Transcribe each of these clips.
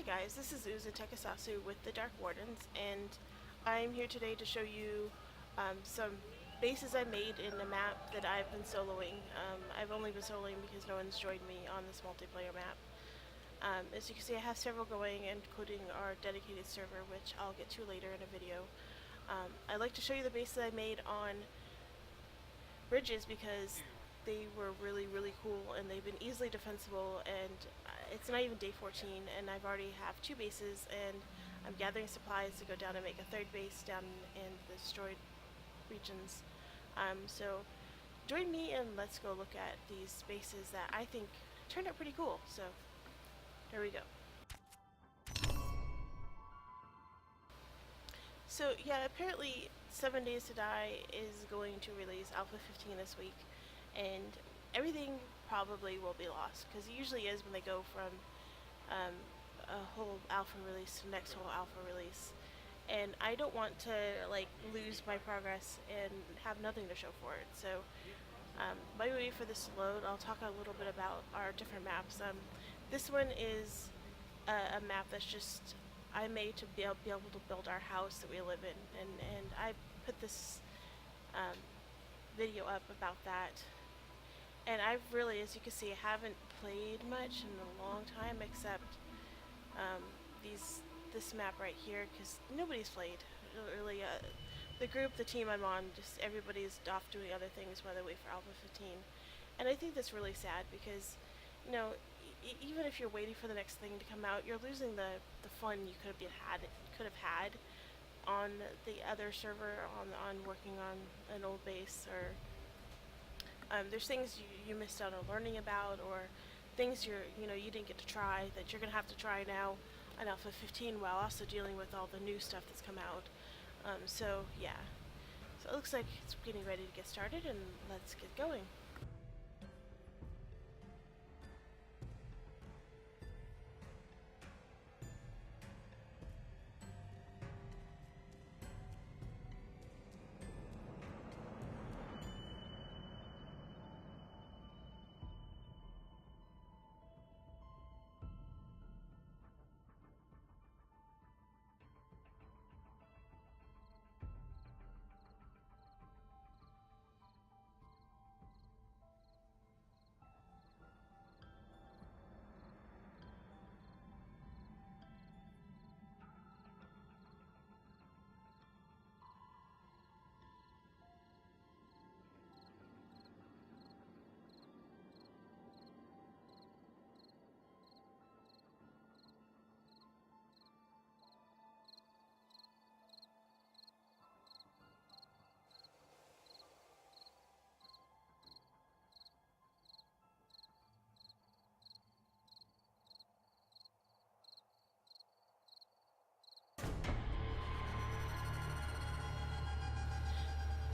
Hi guys, this is Uzu Tekasasu with the Dark Wardens, and I'm here today to show you some bases I made in a map that I've been soloing. I've only been soloing because no one's joined me on this multiplayer map. As you can see, I have several going, including our dedicated server, which I'll get to later in a video. I'd like to show you the bases I made on bridges because they were really cool and they've been easily defensible, and it's not even day 14 and I've already have 2 bases, and I'm gathering supplies to go down and make a 3rd base down in the destroyed regions. So join me and let's go look at these bases that I think turned out pretty cool. So here we go. So yeah, apparently 7 Days to Die is going to release Alpha 15 this week, and everything probably will be lost, because it usually is when they go from a whole alpha release to the next whole alpha release. And I don't want to like lose my progress and have nothing to show for it. So while we wait for this to load, I'll talk a little bit about our different maps. This one is a map that's just I made to be able to build our house that we live in, and I put this video up about that. And I've really, as you can see, haven't played much in a long time, except this map right here, because nobody's played really. The group, the team I'm on, just everybody's off doing other things while they wait for Alpha 15, and I think that's really sad because, you know, even if you're waiting for the next thing to come out, you're losing the fun you could have had on the other server, on working on an old base, or there's things you missed out on learning about, or things you didn't get to try that you're gonna have to try now on Alpha 15, while also dealing with all the new stuff that's come out. So yeah, so it looks like it's getting ready to get started, and let's get going.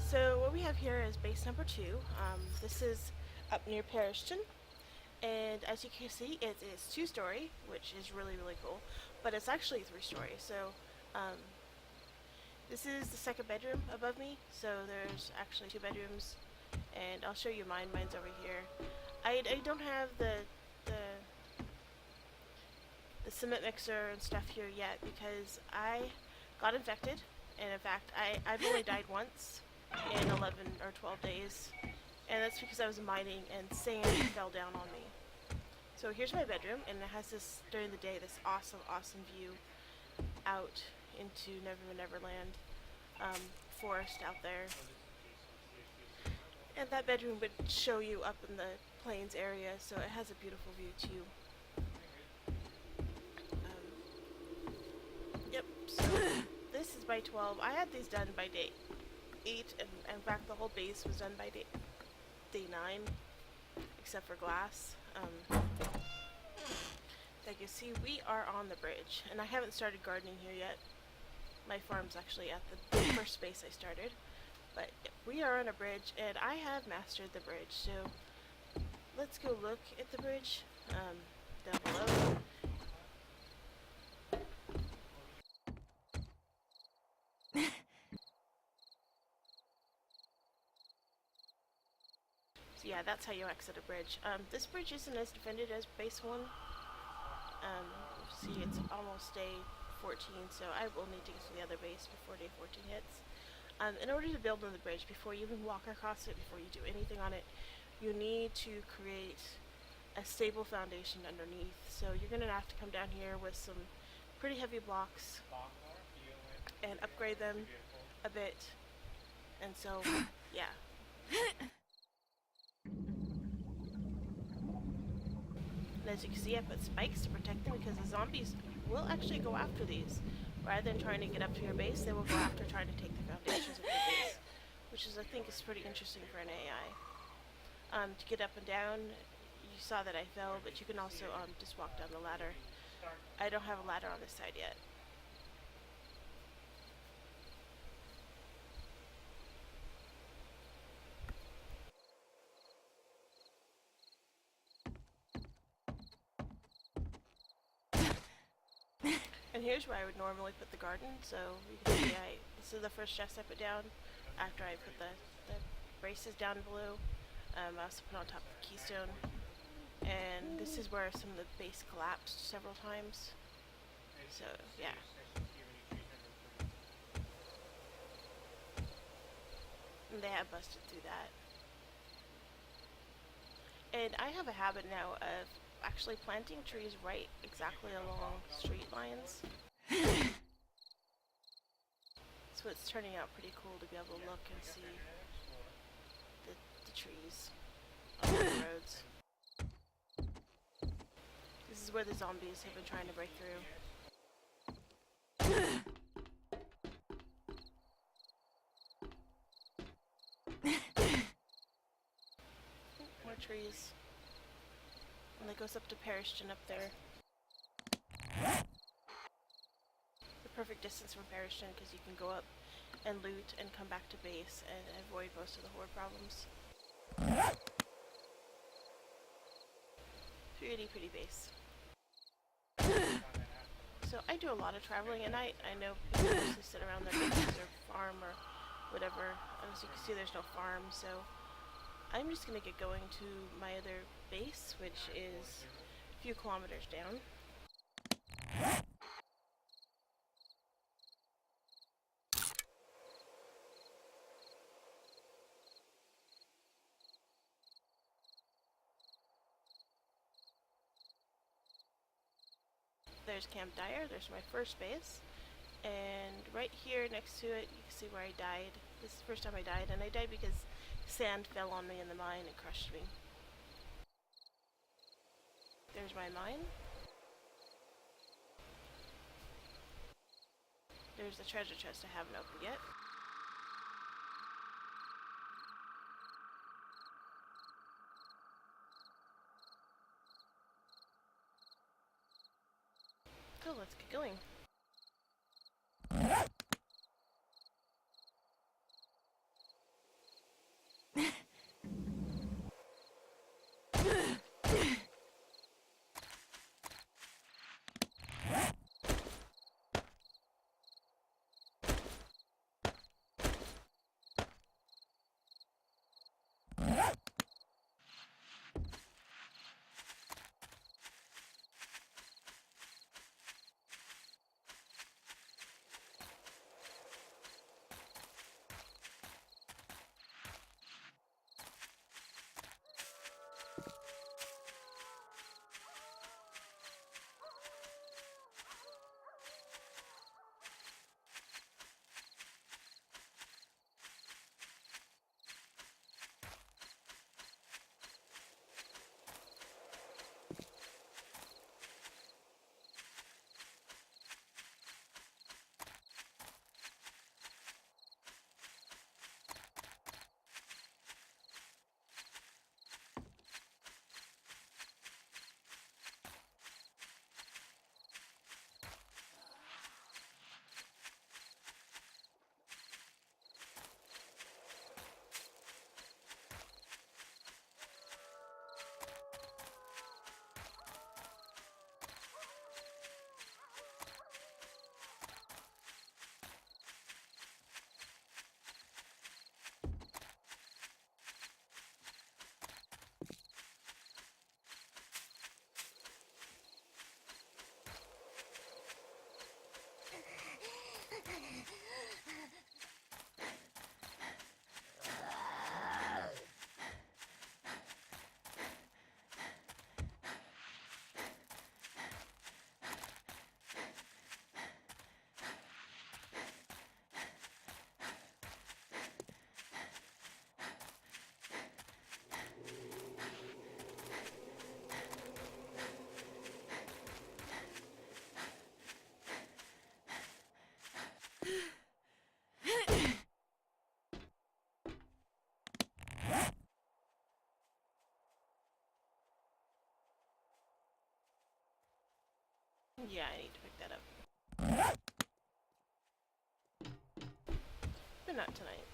So what we have here is base number 2. This is up near Parishton, and as you can see, it is 2-story, which is really cool, but it's actually 3-story. So this is the 2nd bedroom above me, so there's actually 2 bedrooms, and I'll show you mine. Mine's over here. I don't have the cement mixer and stuff here yet because I got infected, and in fact I've only died once in 11 or 12 days, and that's because I was mining and sand fell down on me. So here's my bedroom, and it has this, during the day, this awesome view out into Neverland forest out there, and that bedroom would show you up in the plains area, so it has a beautiful view too. Yep, so this is by 12. I had these done by day 8, and in fact the whole base was done by day 9, except for glass. Like you see, we are on the bridge, and I haven't started gardening here yet. My farm's actually at the first base I started, but we are on a bridge, and I have mastered the bridge, so let's go look at the bridge down below. So yeah, that's how you exit a bridge. This bridge isn't as defended as base 1. see, it's almost day 14, so I will need to get to the other base before day 14 hits. In order to build on the bridge, before you even walk across it, before you do anything on it, you need to create a stable foundation underneath. So you're going to have to come down here with some pretty heavy blocks and upgrade them a bit. And so, yeah. And as you can see, I put spikes to protect them because the zombies will actually go after these. Rather than trying to get up to your base, they will go after trying to take the foundations of your base, which is, I think, is pretty interesting for an AI. To get up and down, you saw that I fell, but you can also just walk down the ladder. I don't have a ladder on this side yet. And here's where I would normally put the garden. So you can see this is the first chest I put down after I put the braces down below. I also put on top of the keystone. And this is where some of the base collapsed several times. So, yeah. And they have busted through that. And I have a habit now of actually planting trees right exactly along street lines. So it's turning out pretty cool to be able to look and see the trees on the roads. This is where the zombies have been trying to break through. More trees. And that goes up to Periston up there. The perfect distance from Periston because you can go up and loot and come back to base and avoid most of the horde problems. Pretty base. So I do a lot of traveling at night. I know people usually sit around their bases or farm or whatever. As you can see, there's no farm, so I'm just gonna get going to my other base, which is a few kilometers down. There's Camp Dyer, there's my first base, and right here next to it you can see where I died. This is the first time I died, and I died because sand fell on me in the mine and crushed me. There's my mine. There's the treasure chest I haven't opened yet. So let's get going. Yeah, I need to pick that up. But not tonight.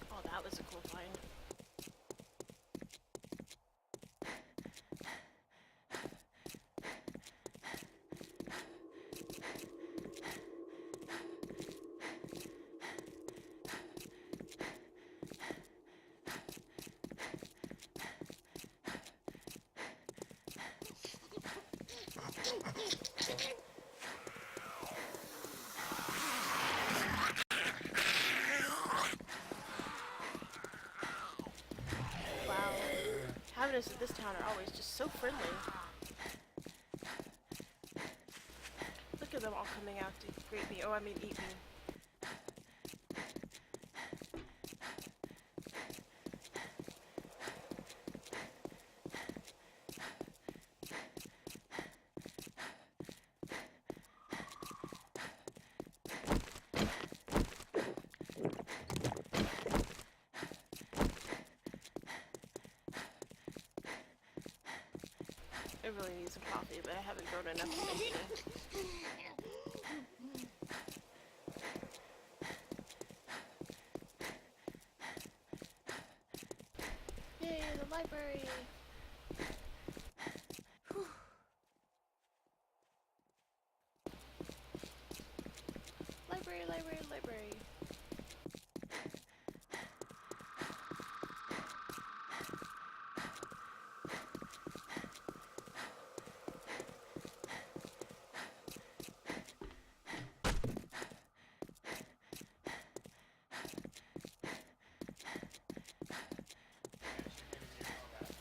Oh, that was a cool find. Wow. Inhabitants of this town are always just so friendly. Look at them all coming out to greet me. Oh, I mean eat me. I really need some coffee, but I haven't grown enough to make any. Yay, the library! Whew. Library, library, library.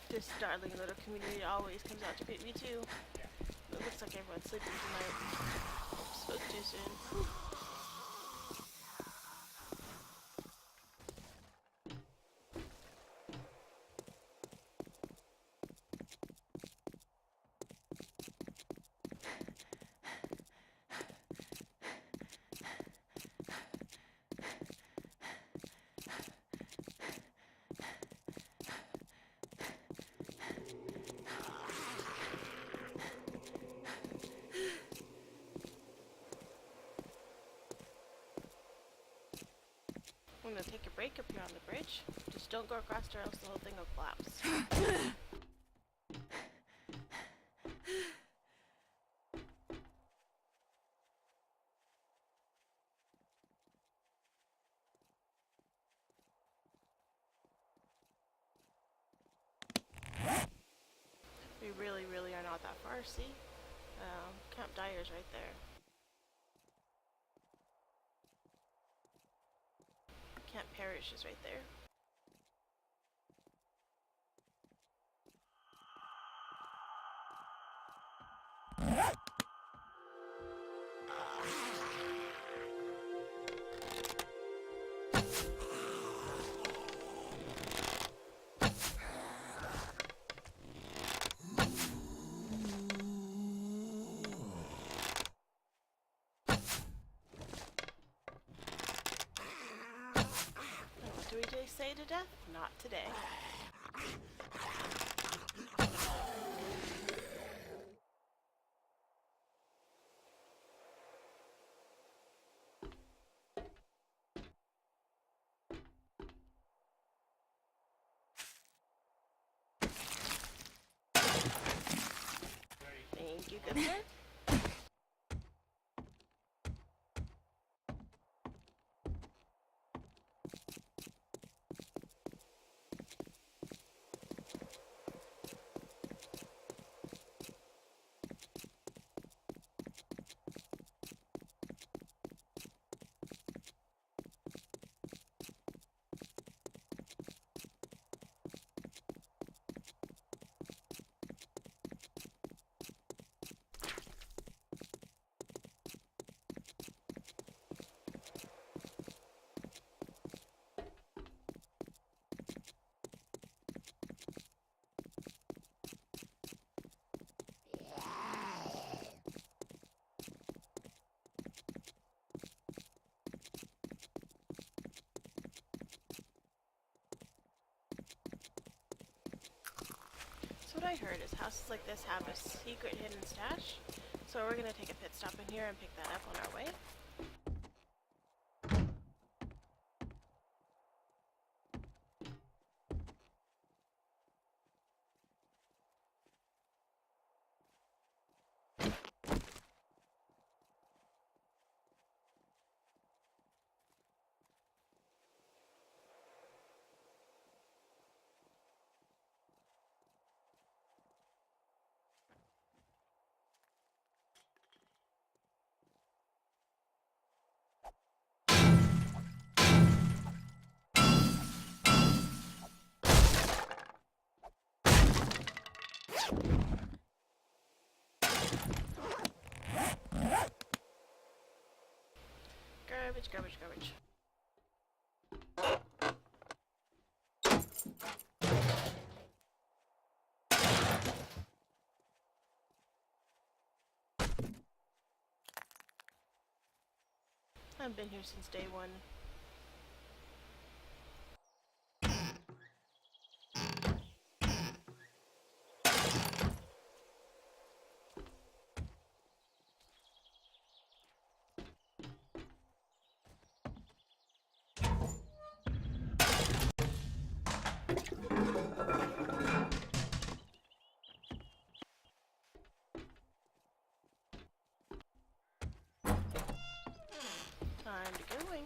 This darling little community always comes out to greet me too. But it looks like everyone's sleeping tonight. Spoke too soon. Whew. I'm gonna take a break up here on the bridge. Just don't go across or else the whole thing will collapse. We really are not that far, see? Camp Dyer's right there. Camp Parish is right there. say to death, not today. Thank you, good sir. So what I heard is houses like this have a secret hidden stash. So we're gonna take a pit stop in here and pick that up on our way. Garbage, garbage, garbage. I've been here since day one. Time to get going.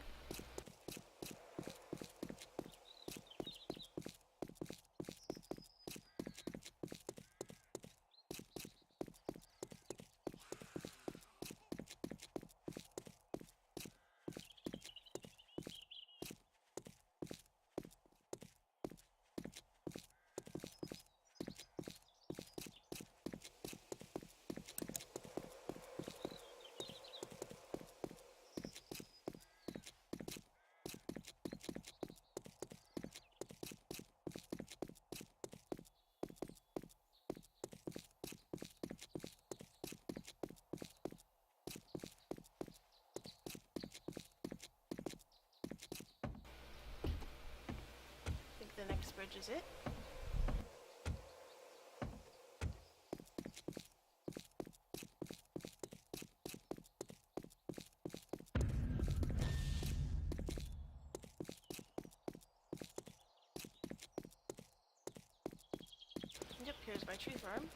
I think the next bridge is it. Yep, here's my tree farm.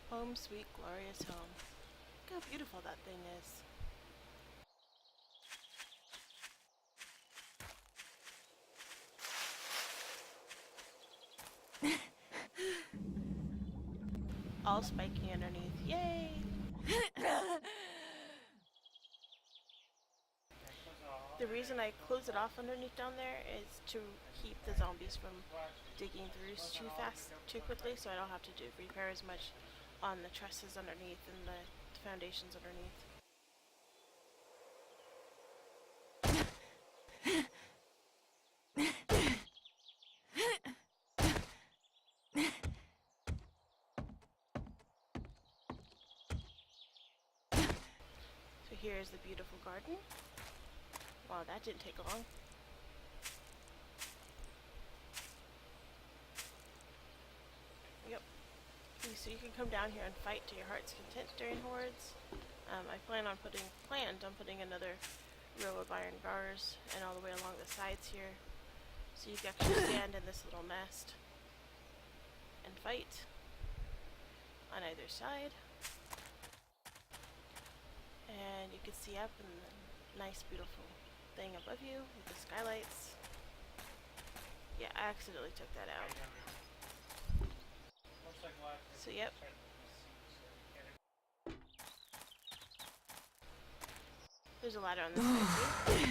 Home sweet glorious home. Look how beautiful that thing is. All spiky underneath. Yay! The reason I close it off underneath down there is to keep the zombies from digging through too fast, too quickly, so I don't have to repair as much on the trusses underneath and the foundations underneath. here is the beautiful garden. Wow, that didn't take long. Yep. So you can come down here and fight to your heart's content during hordes. I planned on putting another row of iron bars and all the way along the sides here, so you can actually stand in this little nest and fight on either side. And you can see up in the nice beautiful thing above you with the skylights. Yeah, I accidentally took that out. So yep. There's a ladder on this side too.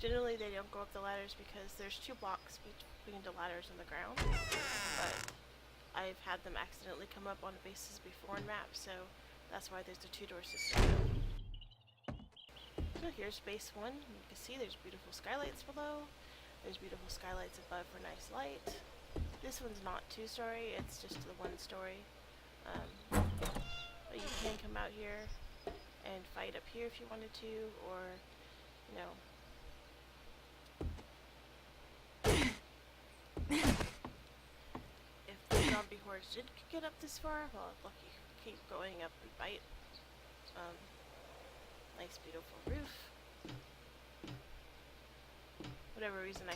Generally they don't go up the ladders because there's 2 blocks between the ladders and the ground, but I've had them accidentally come up on bases before in maps, so that's why there's a 2-door system. So here's base 1. You can see there's beautiful skylights below. There's beautiful skylights above for nice light. This one's not 2-story, it's just the 1-story. But you can come out here and fight up here if you wanted to, or, you know, if the zombie hordes did get up this far, well, lucky, keep going up and fight. Nice beautiful roof. Whatever reason I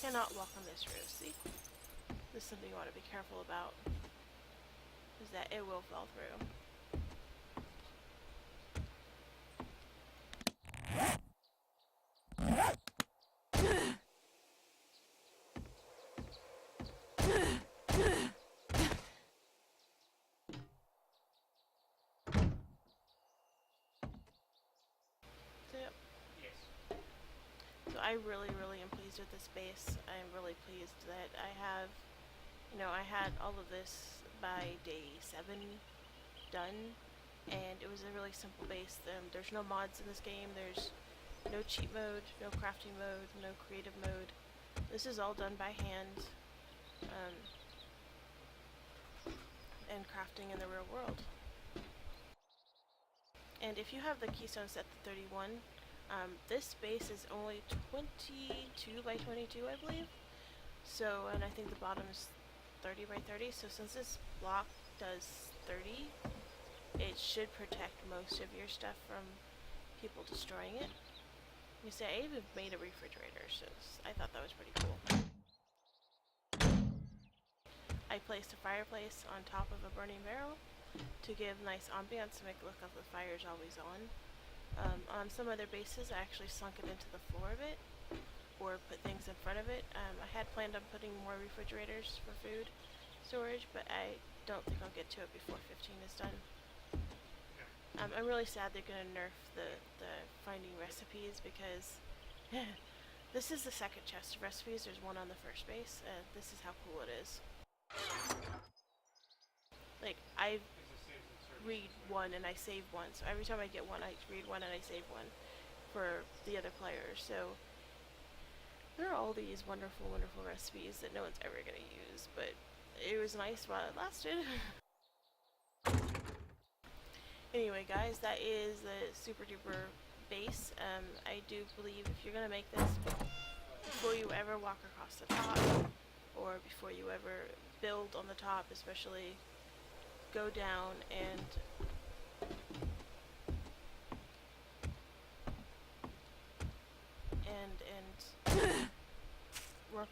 cannot walk on this roof, see? This is something you want to be careful about, is that it will fall through. So I really am pleased with this base. I'm really pleased that I have, I had all of this by day 7 done, and it was a really simple base. There's no mods in this game. There's no cheat mode, no crafting mode, no creative mode. This is all done by hand, and crafting in the real world. And if you have the keystone set to 31, this base is only 22 by 22, I believe. So, and I think the bottom is 30 by 30. So since this block does 30, it should protect most of your stuff from people destroying it. You see, I even made a refrigerator, so I thought that was pretty cool. I placed a fireplace on top of a burning barrel to give nice ambiance to make it look like the fire's always on. On some other bases, I actually sunk it into the floor of it, or put things in front of it. I had planned on putting more refrigerators for food storage, but I don't think I'll get to it before 15 is done. I'm really sad they're going to nerf the finding recipes, because this is the second chest of recipes. There's one on the first base, and this is how cool it is. Like, I read one and I save one, so every time I get one, I read one and I save one for the other players. So there are all these wonderful recipes that no one's ever going to use, but it was nice while it lasted. Anyway guys, that is the super duper base. I do believe if you're going to make this, before you ever walk across the top, or before you ever build on the top especially, go down and work.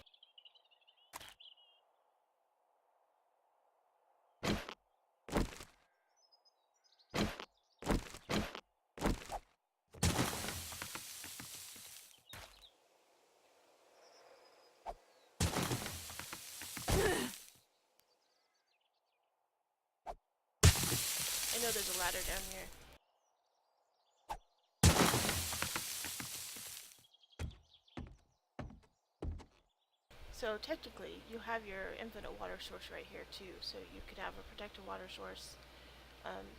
I know there's a ladder down here. So technically, you have your infinite water source right here too. So you could have a protected water source um,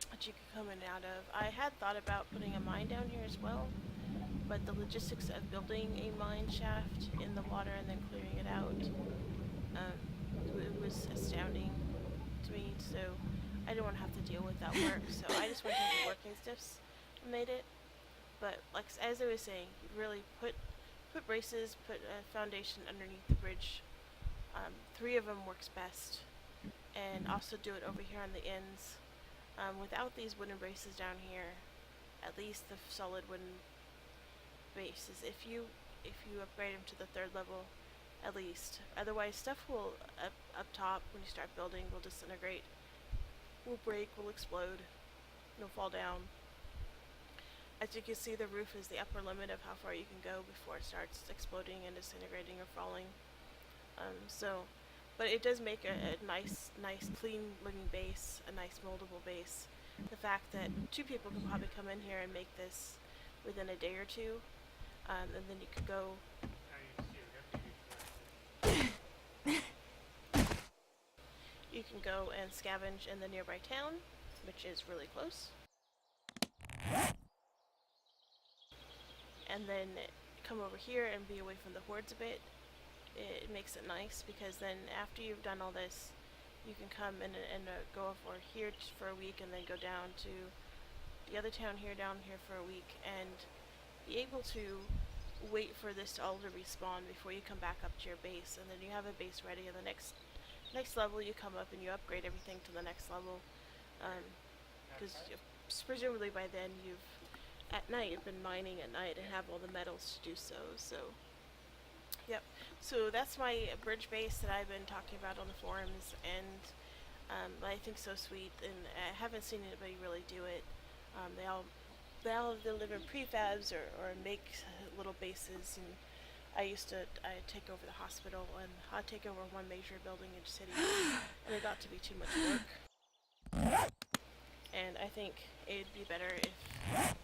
that you could come in and out of. I had thought about putting a mine down here as well, but the logistics of building a mine shaft in the water and then clearing it out, um, it was astounding to me. So I didn't want to have to deal with that work. So I just went into working stiffs and made it. But like as I was saying, really put braces, put a foundation underneath the bridge. 3 of them works best, and also do it over here on the ends. Without these wooden braces down here, at least the solid wooden bases, if you upgrade them to the 3rd level, at least. Otherwise, stuff will up top when you start building will disintegrate, will break, will explode, it'll fall down. As you can see, the roof is the upper limit of how far you can go before it starts exploding and disintegrating or falling. But it does make a nice, clean looking base, a nice moldable base. The fact that 2 people can probably come in here and make this within a day or 2, and then you could go. You can go and scavenge in the nearby town, which is really close, and then come over here and be away from the hordes a bit. It makes it nice because then after you've done all this, you can come and go over here for a week and then go down to the other town here, down here for a week, and be able to wait for this all to respawn before you come back up to your base, and then you have a base ready. And the next level, you come up and you upgrade everything to the next level, because presumably by then at night you've been mining at night and have all the metals to do so. Yep. So that's my bridge base that I've been talking about on the forums, and I think so sweet, and I haven't seen anybody really do it. They all live in prefabs or make little bases, and I take over the hospital, and I'd take over one major building in the city, and it got to be too much work. And I think it'd be better if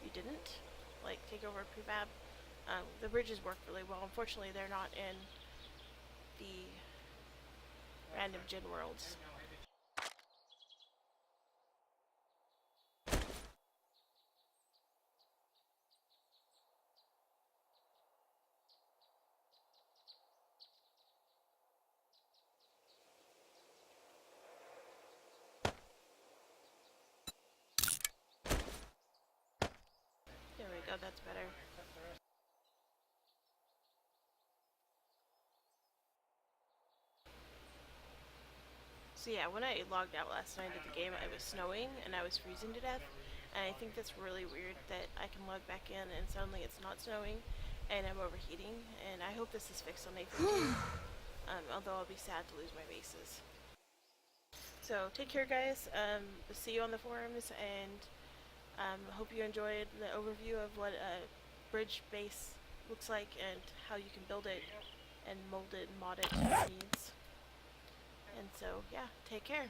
you didn't, like, take over a prefab. The bridges work really well. Unfortunately, they're not in the random gen worlds. There we go, that's better. So yeah, when I logged out last night of the game, it was snowing and I was freezing to death. And I think that's really weird that I can log back in and suddenly it's not snowing and I'm overheating. And I hope this is fixed on Nathan too. Although I'll be sad to lose my bases. So take care, guys. See you on the forums, and hope you enjoyed the overview of what a bridge base looks like and how you can build it and mold it and mod it to your needs. And so, yeah, take care.